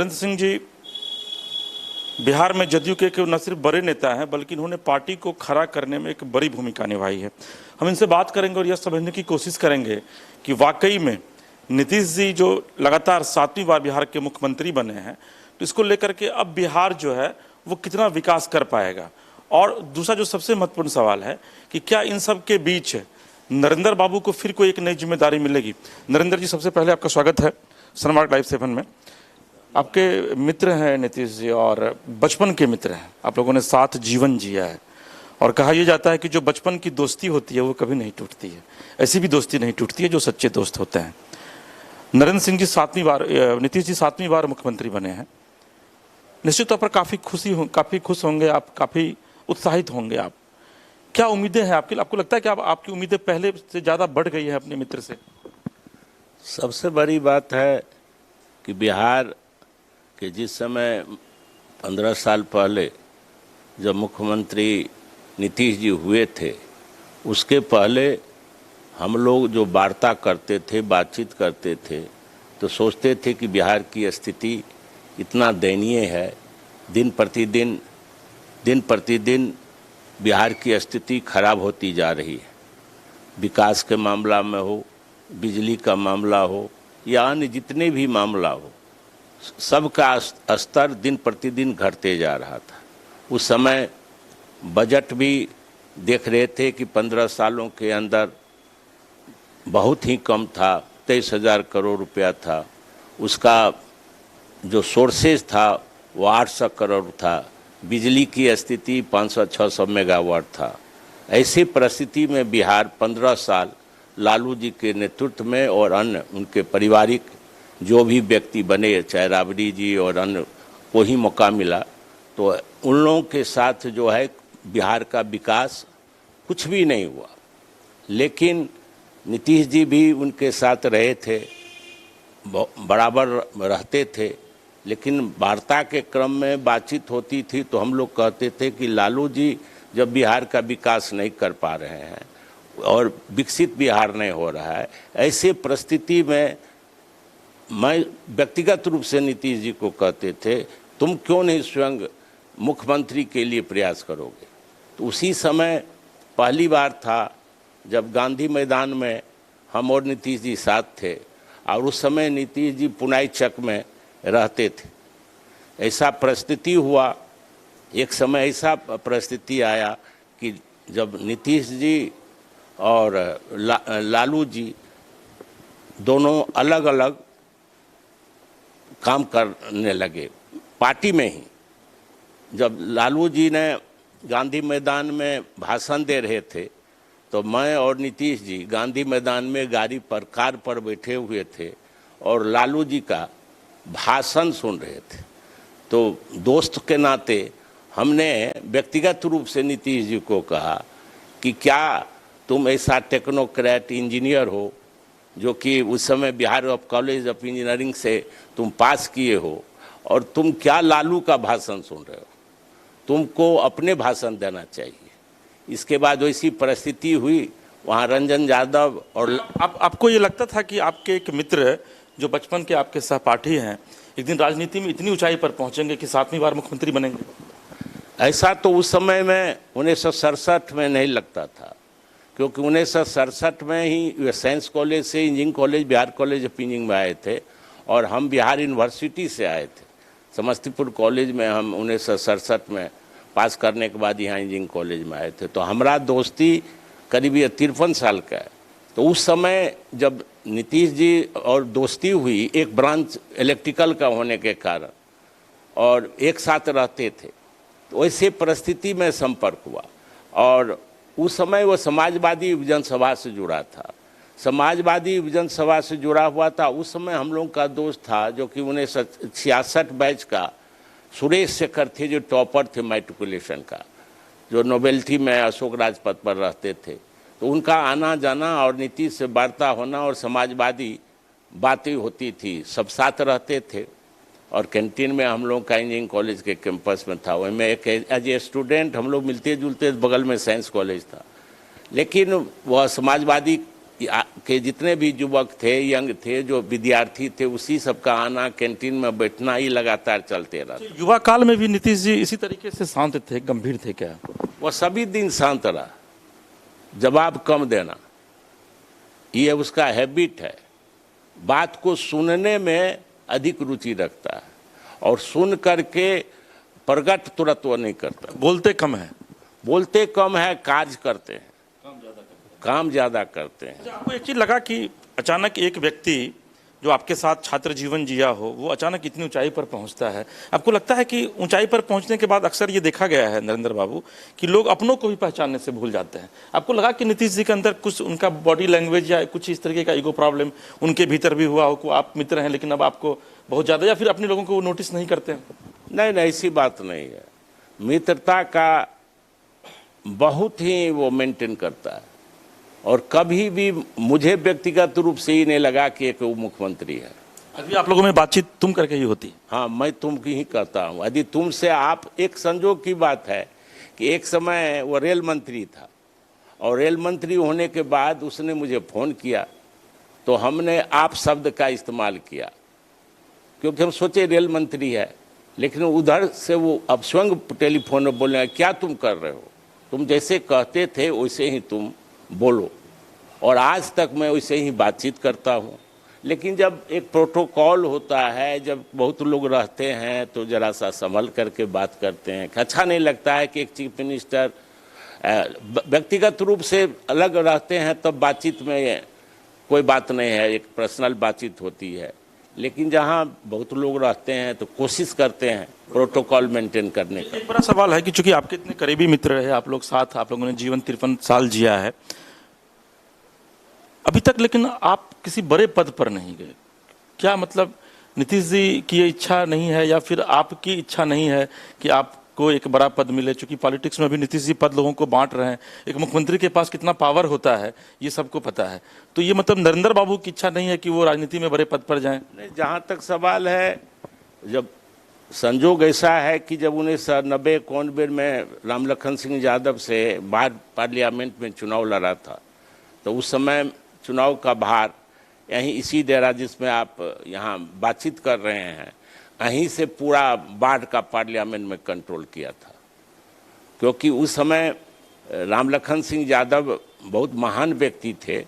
नरेंद्र सिंह जी बिहार में जदयू के न सिर्फ बड़े नेता हैं बल्कि इन्होंने पार्टी को खड़ा करने में एक बड़ी भूमिका निभाई है। हम इनसे बात करेंगे और यह समझने की कोशिश करेंगे कि वाकई में नीतीश जी जो लगातार 7वीं बार बिहार के मुख्यमंत्री बने हैं तो इसको लेकर के अब बिहार जो है वो कितना विकास कर पाएगा। और दूसरा जो सबसे महत्वपूर्ण सवाल है कि क्या इन सब के बीच नरेंद्र बाबू को फिर कोई एक नई जिम्मेदारी मिलेगी। नरेंद्र जी, सबसे पहले आपका स्वागत है सनमार्ग लाइव 7 में। आपके मित्र हैं नीतीश जी और बचपन के मित्र हैं, आप लोगों ने साथ जीवन जिया है और कहा यह जाता है कि जो बचपन की दोस्ती होती है वो कभी नहीं टूटती है। ऐसी भी दोस्ती नहीं टूटती है जो सच्चे दोस्त होते हैं। नरेंद्र सिंह जी 7वीं बार, नीतीश जी 7वीं बार मुख्यमंत्री बने हैं। निश्चित तौर पर काफ़ी खुश होंगे आप, काफ़ी उत्साहित होंगे आप। क्या उम्मीदें हैं आपकी? आपको लगता है कि आपकी उम्मीदें पहले से ज़्यादा बढ़ गई है अपने मित्र से? सबसे बड़ी बात है कि बिहार के जिस समय 15 साल पहले जब मुख्यमंत्री नीतीश जी हुए थे, उसके पहले हम लोग जो वार्ता करते थे, बातचीत करते थे, तो सोचते थे कि बिहार की स्थिति इतना दयनीय है। दिन प्रतिदिन बिहार की स्थिति खराब होती जा रही है। विकास के मामला में हो, बिजली का मामला हो या अन्य जितने भी मामला हो, सबका स्तर दिन प्रतिदिन घटते जा रहा था। उस समय बजट भी देख रहे थे कि 15 सालों के अंदर बहुत ही कम था, 23,000 करोड़ रुपया था। उसका जो सोर्सेज था वो 800 करोड़ था। बिजली की स्थिति 500-600 मेगावाट था। ऐसी परिस्थिति में बिहार 15 साल लालू जी के नेतृत्व में और अन्य उनके पारिवारिक जो भी व्यक्ति बने, चाहे राबड़ी जी और अन्य को ही मौका मिला, तो उन लोगों के साथ जो है बिहार का विकास कुछ भी नहीं हुआ। लेकिन नीतीश जी भी उनके साथ रहे थे, बराबर रहते थे। लेकिन वार्ता के क्रम में बातचीत होती थी तो हम लोग कहते थे कि लालू जी जब बिहार का विकास नहीं कर पा रहे हैं और विकसित बिहार नहीं हो रहा है, ऐसे परिस्थिति में मैं व्यक्तिगत रूप से नीतीश जी को कहते थे, तुम क्यों नहीं स्वयं मुख्यमंत्री के लिए प्रयास करोगे। तो उसी समय पहली बार था जब गांधी मैदान में हम और नीतीश जी साथ थे और उस समय नीतीश जी पुनाई चक में रहते थे। ऐसा परिस्थिति हुआ, एक समय ऐसा परिस्थिति आया कि जब नीतीश जी और लालू जी दोनों अलग अलग काम करने लगे पार्टी में ही। जब लालू जी ने गांधी मैदान में भाषण दे रहे थे तो मैं और नीतीश जी गांधी मैदान में गाड़ी पर, कार पर बैठे हुए थे और लालू जी का भाषण सुन रहे थे। तो दोस्त के नाते हमने व्यक्तिगत रूप से नीतीश जी को कहा कि क्या तुम ऐसा टेक्नोक्रेट इंजीनियर हो जो कि उस समय Bihar of college of engineering से तुम पास किए हो और तुम क्या लालू का भाषण सुन रहे हो, तुमको अपने भाषण देना चाहिए। इसके बाद वैसी परिस्थिति हुई, वहाँ रंजन यादव और आपको ये लगता था कि आपके एक मित्र जो बचपन के आपके सहपाठी हैं एक दिन राजनीति में इतनी ऊंचाई पर पहुंचेंगे कि 7वीं बार मुख्यमंत्री बनेंगे? ऐसा तो उस समय में 1967 में नहीं लगता था, क्योंकि 1967 में ही साइंस कॉलेज से engineering college, Bihar college of engineering में आए थे और हम बिहार यूनिवर्सिटी से आए थे। समस्तीपुर कॉलेज में हम 1967 में पास करने के बाद यहाँ इंजीनियरिंग कॉलेज में आए थे। तो हमारा दोस्ती करीब 53 साल का है। तो उस समय जब नीतीश जी और दोस्ती हुई, एक ब्रांच इलेक्ट्रिकल का होने के कारण और एक साथ रहते थे, तो वैसे परिस्थिति में संपर्क हुआ। और उस समय वो समाजवादी विभजन सभा से जुड़ा था, समाजवादी विभजन सभा से जुड़ा हुआ था। उस समय हम लोग का दोस्त था जो कि 1966 बैच का सुरेश शेखर थे, जो टॉपर थे मैट्रिकुलेशन का, जो नोबेल्टी में अशोक राजपथ पर रहते थे। तो उनका आना जाना और नीतीश से वार्ता होना और समाजवादी बातें होती थी, सब साथ रहते थे। और कैंटीन में हम लोग का इंजीनियरिंग कॉलेज के कैंपस में था, वही में एक एज ए स्टूडेंट हम लोग मिलते जुलते, बगल में साइंस कॉलेज था। लेकिन वह समाजवादी के जितने भी युवक थे, यंग थे, जो विद्यार्थी थे, उसी सबका आना, कैंटीन में बैठना ही लगातार चलते रहा। युवा काल में भी नीतीश जी इसी तरीके से शांत थे, गंभीर थे क्या? वह सभी दिन शांत रहा, जवाब कम देना, ये उसका हैबिट है। बात को सुनने में अधिक रुचि रखता है और सुन करके प्रकट तुरंत वो नहीं करता। बोलते कम है। बोलते कम है, कार्य करते हैं, काम ज़्यादा करते हैं। अच्छा, आपको एक चीज़ लगा कि अचानक एक व्यक्ति जो आपके साथ छात्र जीवन जिया हो, वो अचानक इतनी ऊंचाई पर पहुंचता है? आपको लगता है कि ऊंचाई पर पहुंचने के बाद अक्सर ये देखा गया है नरेंद्र बाबू कि लोग अपनों को भी पहचानने से भूल जाते हैं। आपको लगा कि नीतीश जी के अंदर कुछ उनका बॉडी लैंग्वेज या कुछ इस तरीके का ईगो प्रॉब्लम उनके भीतर भी हुआ हो कि आप मित्र हैं लेकिन अब आपको बहुत ज़्यादा, या फिर अपने लोगों को वो नोटिस नहीं करते हैं? नहीं, ऐसी बात नहीं है। मित्रता का बहुत ही वो मेंटेन करता है और कभी भी मुझे व्यक्तिगत रूप से ही नहीं लगा कि एक वो मुख्यमंत्री है। अभी आप लोगों में बातचीत तुम करके ही होती? हाँ, मैं तुम की ही करता हूँ। यदि तुमसे आप, एक संजोग की बात है कि एक समय वो रेल मंत्री था और रेल मंत्री होने के बाद उसने मुझे फ़ोन किया तो हमने आप शब्द का इस्तेमाल किया, क्योंकि हम सोचे रेल मंत्री है, लेकिन उधर से वो अब स्वयं टेलीफोन में बोले, क्या तुम कर रहे हो, तुम जैसे कहते थे वैसे ही तुम बोलो। और आज तक मैं वैसे ही बातचीत करता हूँ। लेकिन जब एक प्रोटोकॉल होता है, जब बहुत लोग रहते हैं तो ज़रा सा संभल करके बात करते हैं। अच्छा नहीं लगता है कि एक चीफ मिनिस्टर व्यक्तिगत रूप से अलग रहते हैं, तब बातचीत में कोई बात नहीं है, एक पर्सनल बातचीत होती है। लेकिन जहाँ बहुत लोग रहते हैं तो कोशिश करते हैं प्रोटोकॉल मेंटेन करने का। एक बड़ा सवाल है कि चूंकि आपके इतने करीबी मित्र रहे, आप लोग साथ, आप लोगों ने जीवन 53 साल जिया है अभी तक, लेकिन आप किसी बड़े पद पर नहीं गए। क्या मतलब नीतीश जी की ये इच्छा नहीं है या फिर आपकी इच्छा नहीं है कि आपको एक बड़ा पद मिले? चूंकि पॉलिटिक्स में भी नीतीश जी पद लोगों को बांट रहे हैं, एक मुख्यमंत्री के पास कितना पावर होता है ये सबको पता है। तो ये मतलब नरेंद्र बाबू की इच्छा नहीं है कि वो राजनीति में बड़े पद पर जाएं? नहीं, जहाँ तक सवाल है, जब संजोग ऐसा है कि जब 1990-91 में राम लखन सिंह यादव से बाहर पार्लियामेंट में चुनाव लड़ा था, तो उस समय चुनाव का भार यहीं इसी डेरा जिसमें आप यहाँ बातचीत कर रहे हैं, यहीं से पूरा बाढ़ का पार्लियामेंट में कंट्रोल किया था। क्योंकि उस समय राम लखन सिंह यादव बहुत महान व्यक्ति थे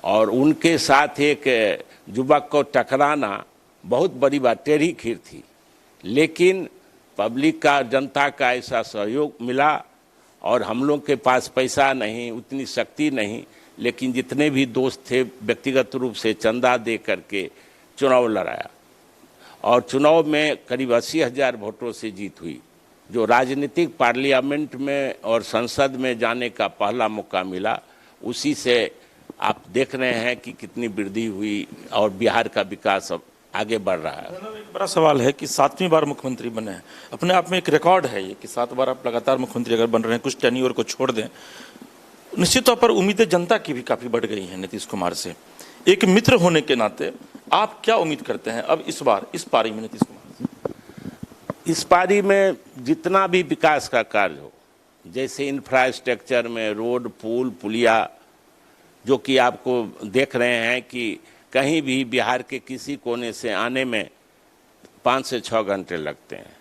और उनके साथ एक युवक को टकराना बहुत बड़ी बात, टेढ़ी खीर थी। लेकिन पब्लिक का, जनता का ऐसा सहयोग मिला और हम लोग के पास पैसा नहीं, उतनी शक्ति नहीं, लेकिन जितने भी दोस्त थे व्यक्तिगत रूप से चंदा दे करके चुनाव लड़ाया और चुनाव में करीब 80,000 वोटों से जीत हुई, जो राजनीतिक पार्लियामेंट में और संसद में जाने का पहला मौका मिला। उसी से आप देख रहे हैं कि कितनी वृद्धि हुई और बिहार का विकास अब आगे बढ़ रहा है। एक बड़ा सवाल है कि 7वीं बार मुख्यमंत्री बने हैं, अपने आप में एक रिकॉर्ड है ये कि 7 बार आप लगातार मुख्यमंत्री अगर बन रहे हैं, कुछ टेन्योर को छोड़ दें, निश्चित तौर पर उम्मीदें जनता की भी काफी बढ़ गई हैं नीतीश कुमार से। एक मित्र होने के नाते आप क्या उम्मीद करते हैं अब इस बार इस पारी में नीतीश कुमार से? इस पारी में जितना भी विकास का कार्य हो, जैसे इंफ्रास्ट्रक्चर में रोड, पुल, पुलिया, जो कि आपको देख रहे हैं कि कहीं भी बिहार के किसी कोने से आने में 5 से 6 घंटे लगते हैं।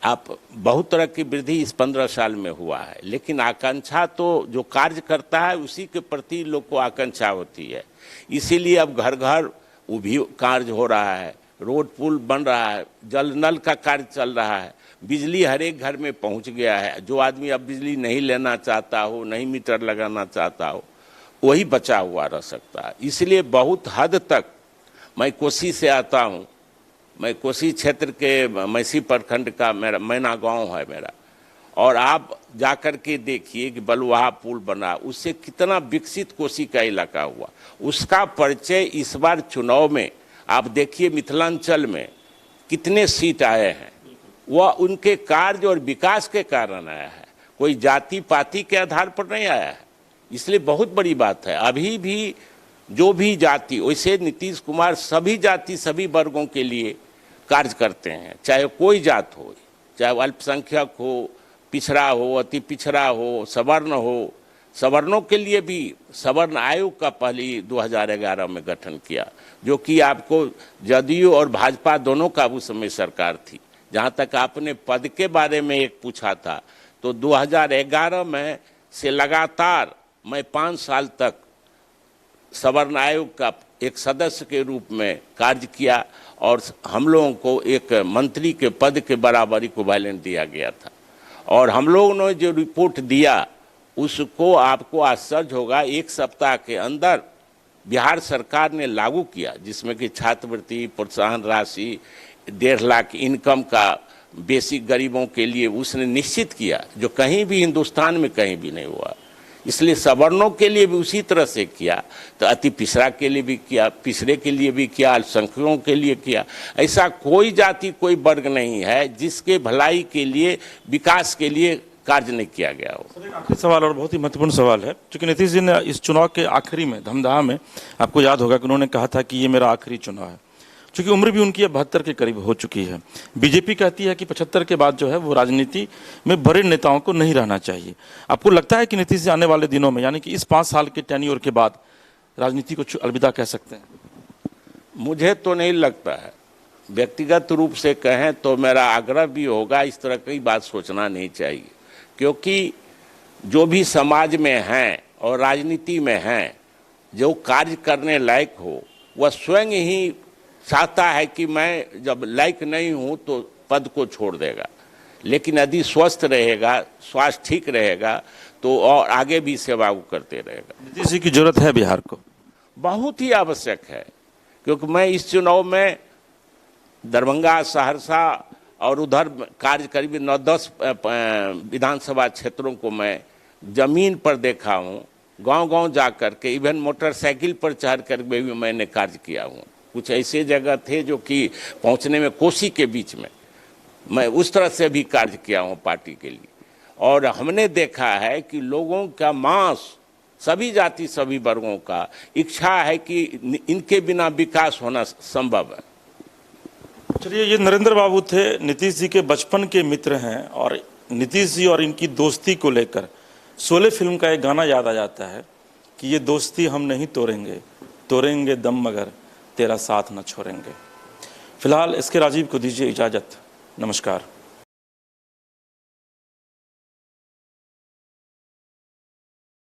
आप बहुत तरह की वृद्धि इस 15 साल में हुआ है, लेकिन आकांक्षा तो जो कार्य करता है उसी के प्रति लोग को आकांक्षा होती है। इसीलिए अब घर घर वो भी कार्य हो रहा है, रोड पुल बन रहा है, जल नल का कार्य चल रहा है, बिजली हर एक घर में पहुंच गया है। जो आदमी अब बिजली नहीं लेना चाहता हो, नहीं मीटर लगाना चाहता हो, वही बचा हुआ रह सकता है। इसलिए बहुत हद तक, मैं कोसी से आता हूँ, मैं कोसी क्षेत्र के मैसी प्रखंड का मेरा मैना गांव है मेरा, और आप जाकर के देखिए कि बलुहा पुल बना, उससे कितना विकसित कोसी का इलाका हुआ। उसका परिचय इस बार चुनाव में आप देखिए मिथिलांचल में कितने सीट आए हैं, वह उनके कार्य और विकास के कारण आया है, कोई जाति पाति के आधार पर नहीं आया है। इसलिए बहुत बड़ी बात है। अभी भी जो भी जाति, वैसे नीतीश कुमार सभी जाति सभी वर्गों के लिए कार्य करते हैं, चाहे कोई जात हो, चाहे अल्पसंख्यक हो, पिछड़ा हो, अति पिछड़ा हो, सवर्ण हो, सवर्णों के लिए भी सवर्ण आयोग का पहले 2011 में गठन किया, जो कि आपको जदयू और भाजपा दोनों का उस समय सरकार थी। जहाँ तक आपने पद के बारे में एक पूछा था, तो 2011 में से लगातार मैं 5 साल तक सवर्ण आयोग का एक सदस्य के रूप में कार्य किया और हम लोगों को एक मंत्री के पद के बराबर इक्विवेलेंट दिया गया था। और हम लोगों ने जो रिपोर्ट दिया उसको आपको आश्चर्य होगा, 1 सप्ताह के अंदर बिहार सरकार ने लागू किया, जिसमें कि छात्रवृत्ति, प्रोत्साहन राशि, 1.5 लाख इनकम का बेसिक गरीबों के लिए उसने निश्चित किया, जो कहीं भी हिंदुस्तान में कहीं भी नहीं हुआ। इसलिए सवर्णों के लिए भी उसी तरह से किया, तो अति पिछड़ा के लिए भी किया, पिछड़े के लिए भी किया, अल्पसंख्यकों के लिए किया। ऐसा कोई जाति कोई वर्ग नहीं है जिसके भलाई के लिए, विकास के लिए कार्य नहीं किया गया हो। सर, एक आखिरी सवाल और बहुत ही महत्वपूर्ण सवाल है, क्योंकि नीतीश जी ने इस चुनाव के आखिरी में धमदाहा में आपको याद होगा कि उन्होंने कहा था कि ये मेरा आखिरी चुनाव है, क्योंकि उम्र भी उनकी 72 के करीब हो चुकी है। बीजेपी कहती है कि 75 के बाद जो है वो राजनीति में बड़े नेताओं को नहीं रहना चाहिए। आपको लगता है कि नीतीश जी आने वाले दिनों में, यानी कि इस 5 साल के टेन्योर के बाद, राजनीति को अलविदा कह सकते हैं? मुझे तो नहीं लगता है। व्यक्तिगत रूप से कहें तो मेरा आग्रह भी होगा, इस तरह की बात सोचना नहीं चाहिए, क्योंकि जो भी समाज में हैं और राजनीति में हैं, जो कार्य करने लायक हो, वह स्वयं ही चाहता है कि मैं जब लायक नहीं हूँ तो पद को छोड़ देगा। लेकिन यदि स्वस्थ रहेगा, स्वास्थ्य ठीक रहेगा, तो और आगे भी सेवा करते रहेगा। नीतीश जी की जरूरत है बिहार को? बहुत ही आवश्यक है, क्योंकि मैं इस चुनाव में दरभंगा, सहरसा और उधर कार्य करीब 9-10 विधानसभा क्षेत्रों को मैं जमीन पर देखा हूँ, गांव-गांव जा कर के, इवन मोटरसाइकिल पर चढ़ कर भी मैंने कार्य किया हूँ। कुछ ऐसे जगह थे जो कि पहुँचने में कोसी के बीच में, मैं उस तरह से भी कार्य किया हूँ पार्टी के लिए। और हमने देखा है कि लोगों का मांस, सभी जाति सभी वर्गों का इच्छा है कि इनके बिना विकास होना संभव है। चलिए, ये नरेंद्र बाबू थे, नीतीश जी के बचपन के मित्र हैं, और नीतीश जी और इनकी दोस्ती को लेकर शोले फिल्म का एक गाना याद आ जाता है कि ये दोस्ती हम नहीं तोड़ेंगे, तोड़ेंगे दम मगर तेरा साथ न छोड़ेंगे। फिलहाल इसके राजीव को दीजिए इजाज़त। नमस्कार।